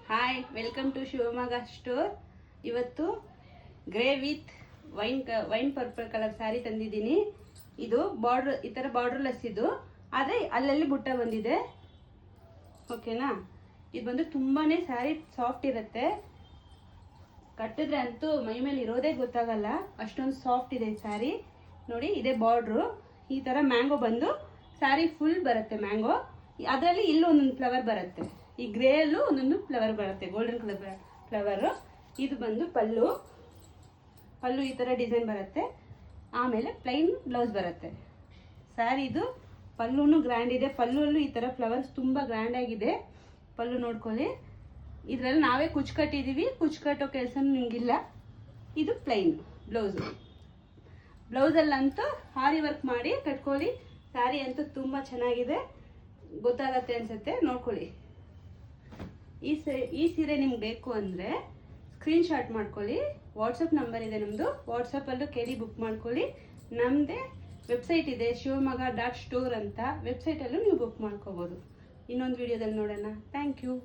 Hi, welcome to Shivamogga store. ಇವತ್ತು grey with wine purple colour sari ತಂದಿದ್ದೀನಿ. ಇದು ಬಾರ್ಡರ್, ಈ ಥರ ಬಾರ್ಡರ್ಲೆಸ್ ಇದು, ಆದರೆ ಅಲ್ಲಲ್ಲಿ ಬುಟ್ಟ ಬಂದಿದೆ. ಓಕೆನಾ? ಇದು ಬಂದು ತುಂಬಾ ಸ್ಯಾರಿ ಸಾಫ್ಟ್ ಇರುತ್ತೆ. ಕಟ್ಟಿದ್ರೆ ಅಂತೂ ಮೈ ಮೇಲೆ ಇರೋದೇ ಗೊತ್ತಾಗಲ್ಲ, ಅಷ್ಟೊಂದು ಸಾಫ್ಟ್ ಇದೆ ಈ ಸ್ಯಾರಿ. ನೋಡಿ, ಇದೇ ಬಾರ್ಡ್ರು. ಈ ಥರ ಮ್ಯಾಂಗೋ ಬಂದು ಸ್ಯಾರಿ ಫುಲ್ ಬರುತ್ತೆ ಮ್ಯಾಂಗೋ. ಅದರಲ್ಲಿ ಇಲ್ಲೂ ಒಂದೊಂದು ಫ್ಲವರ್ ಬರುತ್ತೆ. ಈ ಗ್ರೇ ಅಲ್ಲೂ ಒಂದೊಂದು ಫ್ಲವರ್ ಬರುತ್ತೆ, ಗೋಲ್ಡನ್ ಕಲರ್ ಫ್ಲವರು. ಇದು ಬಂದು ಪಲ್ಲು ಈ ಥರ ಡಿಸೈನ್ ಬರುತ್ತೆ. ಆಮೇಲೆ ಪ್ಲೈನ್ ಬ್ಲೌಸ್ ಬರುತ್ತೆ. ಸ್ಯಾರಿದು ಪಲ್ಲುನು ಗ್ರ್ಯಾಂಡ್ ಇದೆ. ಪಲ್ಲುವಲ್ಲೂ ಈ ಥರ ಫ್ಲವರ್ಸ್ ತುಂಬ ಗ್ರ್ಯಾಂಡ್ ಆಗಿದೆ. ಪಲ್ಲು ನೋಡ್ಕೊಳ್ಳಿ. ಇದರಲ್ಲಿ ನಾವೇ ಕುಚ್ಚು ಕಟ್ಟಿದ್ದೀವಿ, ಕುಚ್ಚು ಕಟ್ಟೋ ಕೆಲಸನೂ ನಿಮಗಿಲ್ಲ. ಇದು ಪ್ಲೈನ್ ಬ್ಲೌಸು. ಬ್ಲೌಸಲ್ಲಂತೂ ಹಾರಿ ವರ್ಕ್ ಮಾಡಿ ಕಟ್ಕೊಳ್ಳಿ. ಸ್ಯಾರಿ ಅಂತೂ ತುಂಬ ಚೆನ್ನಾಗಿದೆ, ಗೊತ್ತಾಗತ್ತೆ ಅನ್ಸುತ್ತೆ. ನೋಡ್ಕೊಳ್ಳಿ. ಈ ಸೀರೆ ನಿಮ್ಗೆ ಬೇಕು ಅಂದರೆ ಸ್ಕ್ರೀನ್ಶಾಟ್ ಮಾಡ್ಕೊಳ್ಳಿ. ವಾಟ್ಸಪ್ ನಂಬರ್ ಇದೆ ನಮ್ಮದು, ವಾಟ್ಸಪ್ಪಲ್ಲೂ ಕೇಳಿ ಬುಕ್ ಮಾಡ್ಕೊಳ್ಳಿ. ನಮ್ಮದೇ ವೆಬ್ಸೈಟ್ ಇದೆ, ಶಿವಮೊಗ್ಗ.ಸ್ಟೋರ್ ಅಂತ. ವೆಬ್ಸೈಟಲ್ಲೂ ನೀವು ಬುಕ್ ಮಾಡ್ಕೋಬೋದು. ಇನ್ನೊಂದು ವಿಡಿಯೋದಲ್ಲಿ ನೋಡೋಣ. Thank you.